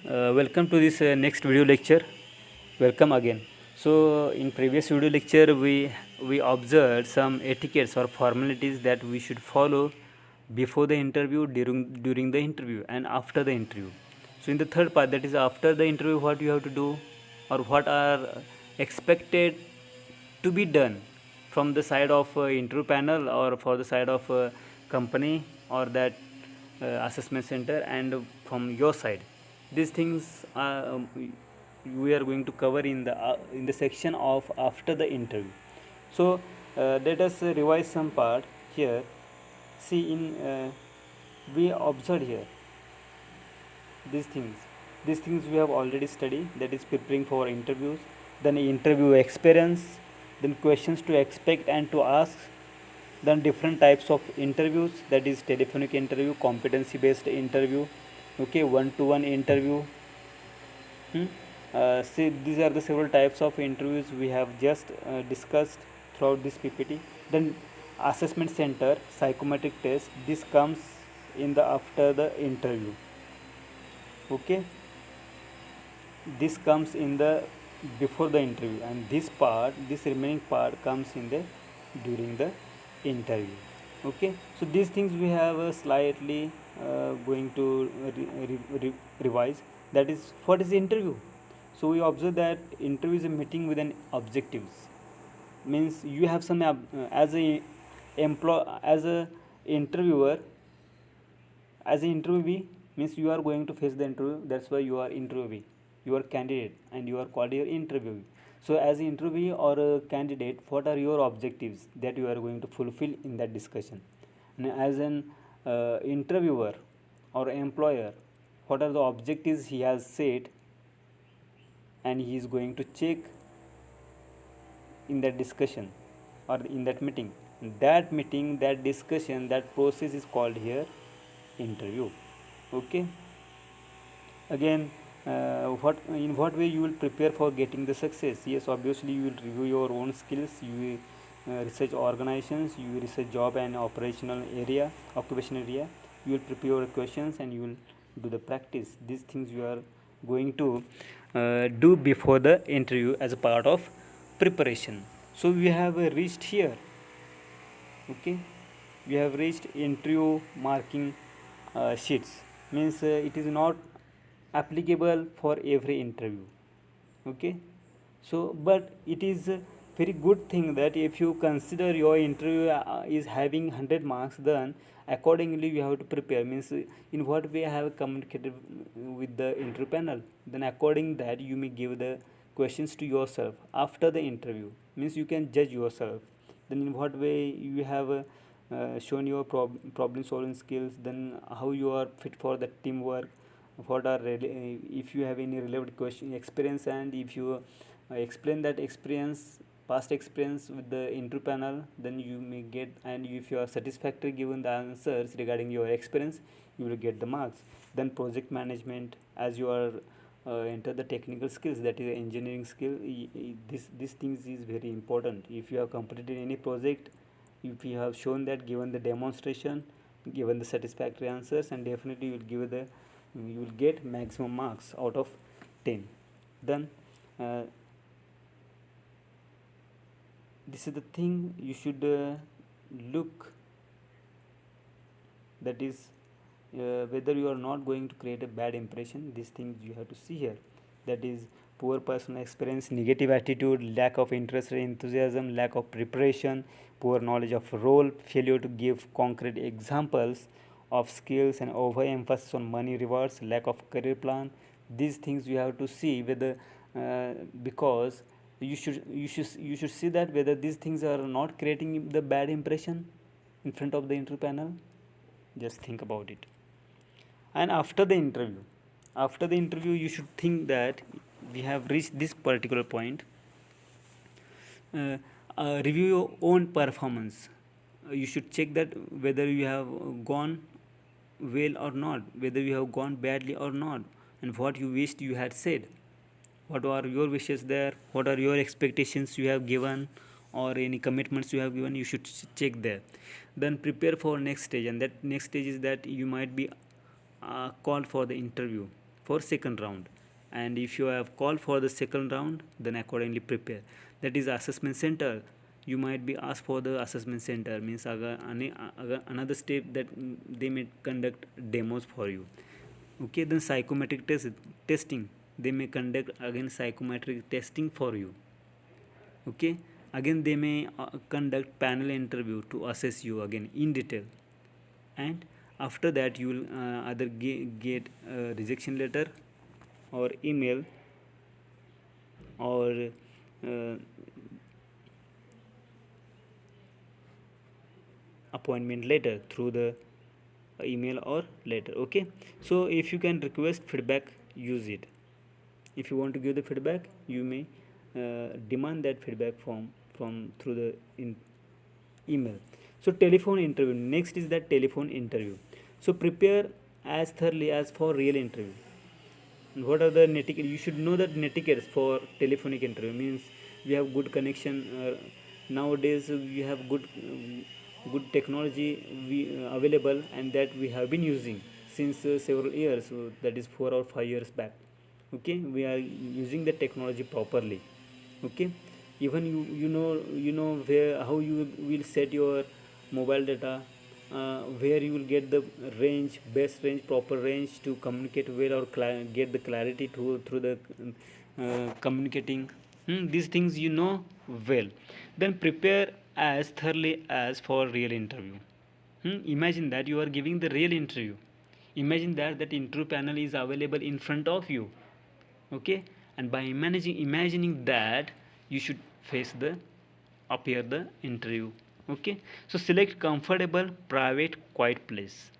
Welcome to this next video lecture. Welcome again. So in previous video lecture we observed some etiquettes or formalities that we should follow before the interview, during the interview, and after the interview. So in the third part, that is after the interview, what you have to do or what are expected to be done from the side of interview panel or for the side of company or that assessment center, and from your side. These things we are going to cover in the section of after the interview. So let us revise some part here. See, in we observed here these things we have already studied, that is preparing for interviews, then interview experience, then questions to expect and to ask, then different types of interviews, that is telephonic interview, competency based interview, okay, one to one interview. See, these are the several types of interviews we have just discussed throughout this PPT. Then assessment center, psychometric test, this comes in the after the interview, okay. This comes in the before the interview, and this remaining part comes in the during the interview, okay. So these things we have slightly going to revise. That is, what is the interview? So we observe that interview is a meeting with an objectives. Means you have some as a as a interviewer, as an interviewee, means you are going to face the interview. That's why you are interviewee, you are candidate, and you are called your interviewee. So as an interviewee or a candidate, what are your objectives that you are going to fulfill in that discussion? And as an interviewer or employer, what are the objectives he has set and he is going to check in that discussion or in that meeting? That meeting, that discussion, that process is called here interview, okay. Again, what in what way you will prepare for getting the success? Yes, obviously you will review your own skills, you will research organizations, you will research job and operational area, occupation area, you will prepare your questions and you will do the practice. These things you are going to do before the interview as a part of preparation. So we have reached here, okay. We have reached interview marking sheets. Means it is not applicable for every interview, okay. So but it is a very good thing that if you consider your interview is having 100 marks, then accordingly you have to prepare. Means in what way I have communicated with the interview panel, then according that you may give the questions to yourself after the interview. Means you can judge yourself, then in what way you have shown your problem solving skills, then how you are fit for the teamwork, what are if you have any relevant question experience, and if you explain that experience, past experience with the interview panel, then you may get, and if you are satisfactory given the answers regarding your experience, you will get the marks. Then project management, as you are enter the technical skills, that is engineering skill. This things is very important. If you have completed any project, if you have shown that, given the demonstration, given the satisfactory answers, and definitely you will get maximum marks out of 10. Then this is the thing you should look, that is whether you are not going to create a bad impression. These things you have to see here, that is poor personal experience, negative attitude, lack of interest and enthusiasm, lack of preparation, poor knowledge of role, failure to give concrete examples of skills, and overemphasis on money rewards, lack of career plan. These things you have to see whether because you should see that whether these things are not creating the bad impression in front of the interview panel. Just think about it. And after the interview you should think that we have reached this particular point. uh, Review your own performance. You should check that whether you have gone well or not, whether you have gone badly or not, and what you wished you had said. What are your wishes there, what are your expectations you have given, or any commitments you have given, you should check there. Then prepare for next stage, and that next stage is that you might be called for the interview. for second round. And if you have called for the second round, then accordingly prepare. That is assessment center. You might be asked for the assessment center, means another step that they may conduct demos for you. Okay, then psychometric testing, they may conduct again psychometric testing for you. Okay, again they may conduct panel interview to assess you again in detail. And after that you will either get a rejection letter or email or appointment letter through the email or letter. Okay, so if you can request feedback, use it. If you want to give the feedback, you may demand that feedback from through the email. So telephone interview, next is that telephone interview. So prepare as thoroughly as for real interview. What are the netiquette? You should know that netiquettes for telephonic interview, means we have good connection. Nowadays we have good technology available, and that we have been using since several years, so that is 4 or 5 years back. Okay, we are using the technology properly. Okay, even you know where, how you will set your mobile data, where you will get the range, best range, proper range to communicate well, or get the clarity through the communicating. These things you know well. Then prepare as thoroughly as for real interview. Imagine that you are giving the real interview. Imagine that that interview panel is available in front of you. Okay, and by imagining that, you should face the appear the interview. Okay, so select comfortable, private, quiet place.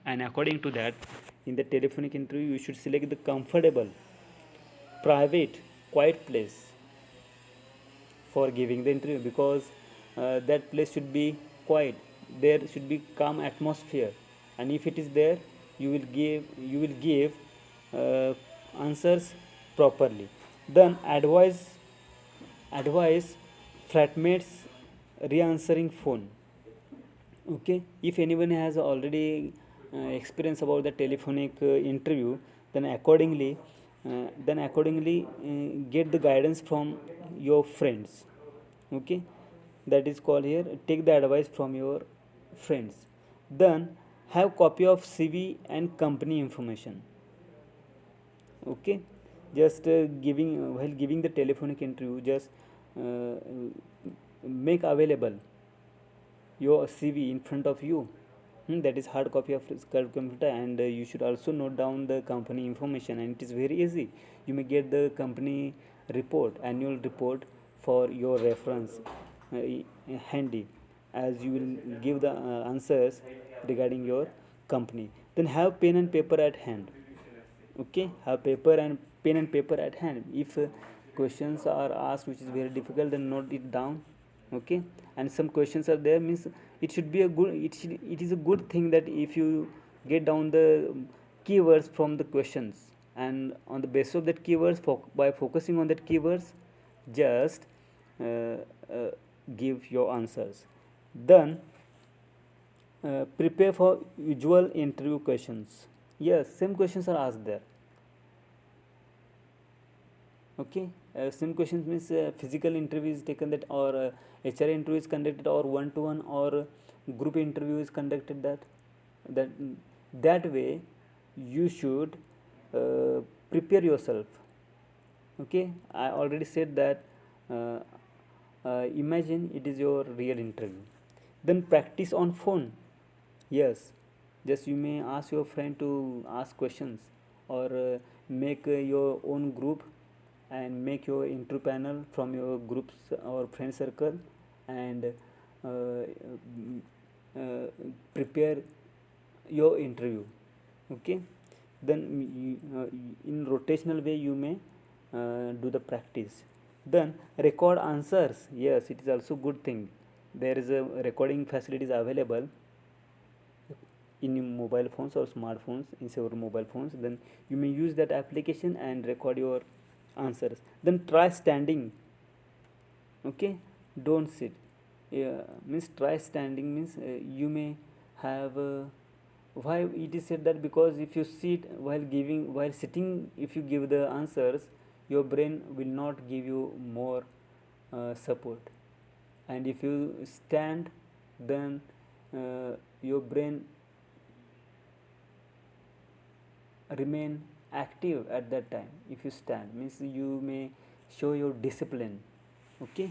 And according to that, in the telephonic interview, you should select the comfortable, private, quiet place for giving the interview, because that place should be quiet. There should be calm atmosphere, and if it is there, you will give uh, answers properly. Then advise flatmates re-answering phone. Okay, if anyone has already experience about the telephonic interview, then accordingly get the guidance from your friends. Okay, that is called here, take the advice from your friends. Then have copy of CV and company information. Okay, just giving while giving the telephonic interview, just uh, make available your CV in front of you. That is hard copy of computer, and you should also note down the company information, and it is very easy. You may get the company report, annual report, for your reference handy, as you will give the answers regarding your company. Then have pen and paper at hand. Okay, have pen and paper at hand. If questions are asked which is very difficult, then note it down. Okay, and some questions are there, means it should be a good, it is a good thing that if you get down the keywords from the questions, and on the basis of that keywords, by focusing on that keywords, just uh, uh, give your answers. Then prepare for usual interview questions. Yes, same questions are asked there. Okay, same questions means physical interview is taken, that, or HR interview is conducted, or one to one, or group interview is conducted, that that way you should prepare yourself. Okay, I already said that imagine it is your real interview. Then practice on phone. Yes, just you may ask your friend to ask questions, or make your own group, and make your intro panel from your groups or friend circle, and uh, prepare your interview. Okay, then in rotational way you may do the practice. Then record answers. Yes, it is also good thing. There is a recording facilities available in mobile phones or smartphones, in several mobile phones. Then you may use that application and record your answers. Then try standing. Okay, don't sit. Yeah, means try standing, means you may have Why it is said that? Because if you sit while sitting, if you give the answers, your brain will not give you more support, and if you stand, then your brain remain active at that time. If you stand, means you may show your discipline. Okay,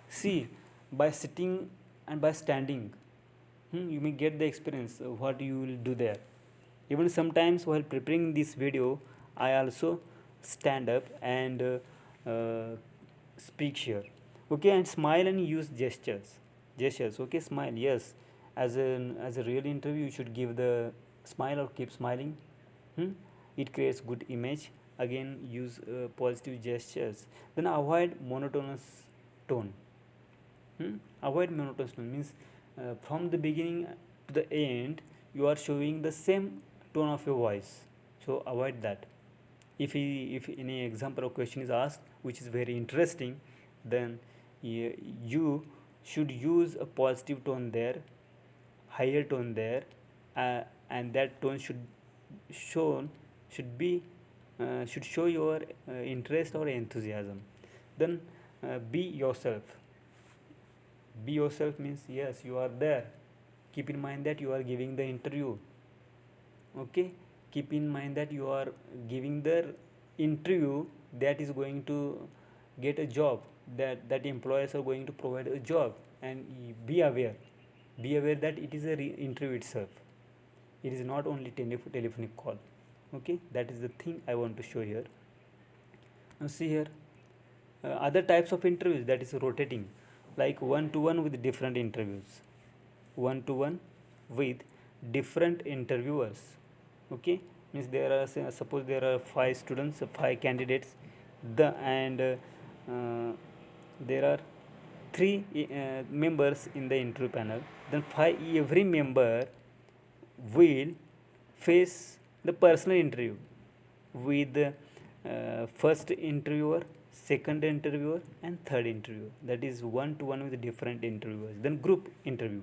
see, by sitting and by standing, you may get the experience of what you will do there. Even sometimes while preparing this video, I also stand up and speak here. Okay, and smile and use gestures. Okay, smile, yes. As a real interview, you should give the smile or keep smiling. It creates good image. Again, use positive gestures. Then avoid monotonous tone. Avoid monotonous tone means from the beginning to the end you are showing the same tone of your voice, so avoid that. If any example or question is asked which is very interesting, then you should use a positive tone there, higher tone there, and that tone shown should be should show your interest or enthusiasm. Then be yourself. Be yourself means, yes, you are there. Keep in mind that you are giving the interview. Okay, keep in mind that you are giving the interview that is going to get a job, that employers are going to provide a job. And be aware that it is a interview itself. It is not only telephonic call. Okay, that is the thing I want to show here. Now see here, other types of interviews, that is rotating, like one to one with different interviews, one to one with different interviewers. Okay, means there are, suppose there are 5 students, 5 candidates, and there are 3 members in the interview panel. Then every member will face the personal interview with first interviewer, second interviewer, and third interviewer. That is one to one with different interviewers. Then group interview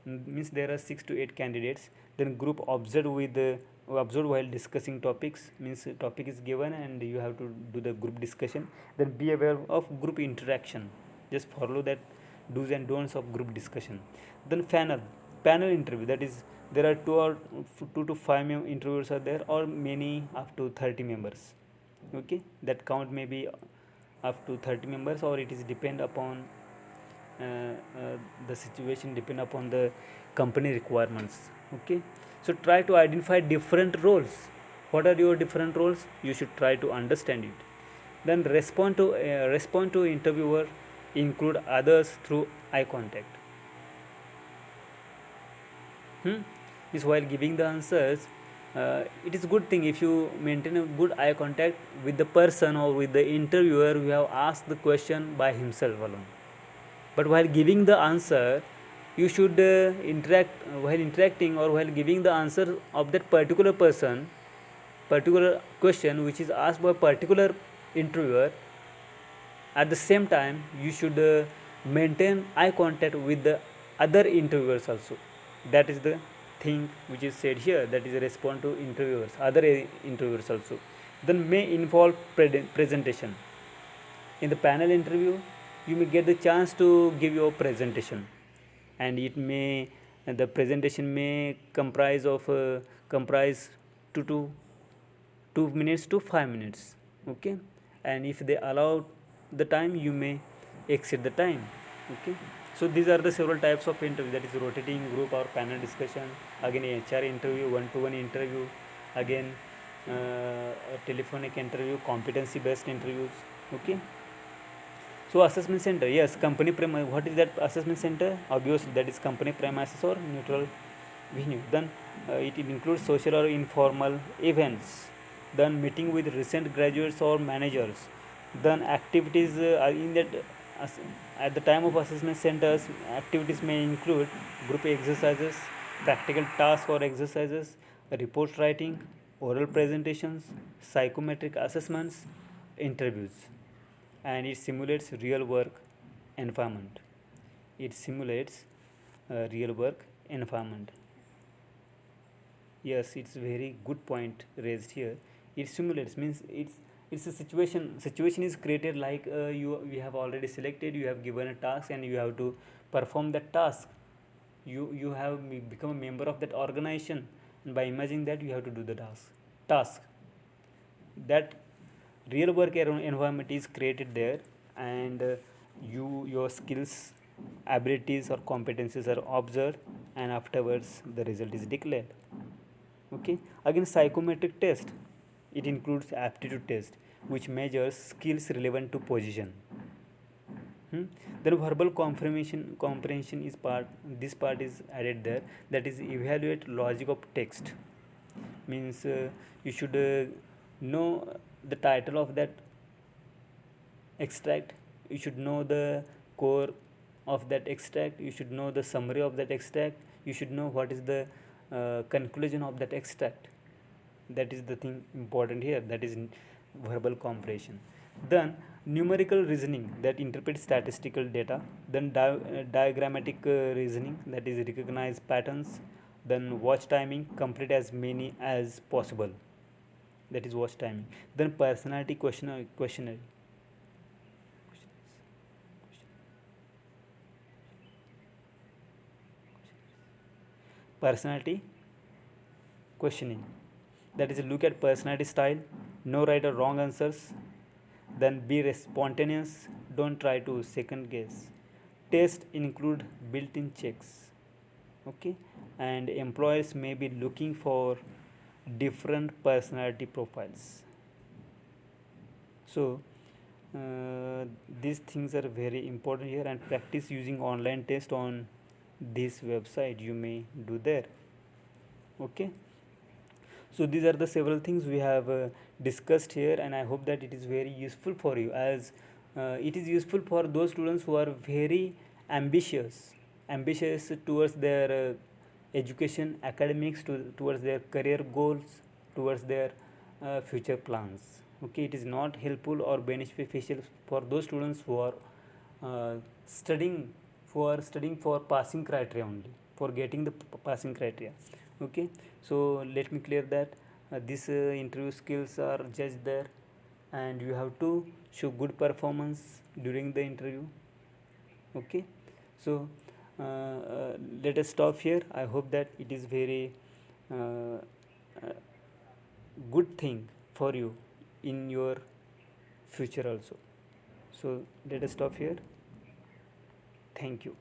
means there are 6 to 8 candidates. Then group observed while discussing topics, means topic is given and you have to do the group discussion. Then be aware of group interaction. Just follow that do's and don'ts of group discussion. Then panel interview, that is there are 2 to 5 interviewers are there, or many up to 30 members. Okay, that count may be up to 30 members, or it is depend upon the situation, depend upon the company requirements. Okay, so try to identify different roles. What are your different roles? You should try to understand it. Then respond to interviewer, include others through eye contact. Is while giving the answers, it is good thing if you maintain a good eye contact with the person or with the interviewer who have asked the question by himself alone. But while giving the answer, you should while interacting or while giving the answer of that particular person, particular question which is asked by particular interviewer. At the same time, you should maintain eye contact with the other interviewers also. That is the thing which is said here, that is respond to other interviewers also. Then may involve presentation. In the panel interview, you may get the chance to give your presentation, and the presentation may comprise 2 minutes to 5 minutes. Okay, and if they allow the time, you may exceed the time. Okay, so these are the several types of interview, that is rotating, group or panel discussion. Again, HR interview, one-to-one interview. Again, telephonic interview, competency based interviews. Okay, so assessment center, yes, company premise. What is that assessment center? Obviously that is company premises or neutral venue. Then it includes social or informal events. Then meeting with recent graduates or managers. Then activities in that at the time of assessment centers, activities may include group exercises, practical tasks or exercises, report writing, oral presentations, psychometric assessments, interviews. And it simulates real work environment. It simulates real work environment. Yes, it's very good point raised here. It simulates means it's a situation is created like you have already selected, you have given a task and you have to perform that task. You have become a member of that organization, and by imagining that you have to do the task. That real work environment is created there, and your skills, abilities or competencies are observed, and afterwards the result is declared. Okay, again psychometric test, it includes aptitude test which measures skills relevant to position. Hmm? Then verbal confirmation comprehension is part, this part is added there, that is evaluate logic of text. Means you should know the title of that extract, you should know the core of that extract, you should know the summary of that extract, you should know what is the conclusion of that extract. That is the thing important here, that is verbal comprehension. Then numerical reasoning, that interprets statistical data. Then diagrammatic reasoning, that is recognize patterns. Then watch timing, complete as many as possible, that is watch timing. Then personality questionnaire. Personality questioning, that is look at personality style, no right or wrong answers. Then be spontaneous, don't try to second guess. Test include built-in checks. Okay, and employers may be looking for different personality profiles. So these things are very important here, and practice using online test on this website you may do there. Okay, so these are the several things we have discussed here, and I hope that it is very useful for you, as it is useful for those students who are very ambitious towards their education, academics, towards their career goals, towards their future plans. Okay, it is not helpful or beneficial for those students who are uh, studying studying for passing criteria only, for getting the passing criteria. Okay, so let me clear that these interview skills are judged there, and you have to show good performance during the interview. Okay, so let us stop here. I hope that it is very uh, uh, good thing for you in your future also. So let us stop here. Thank you.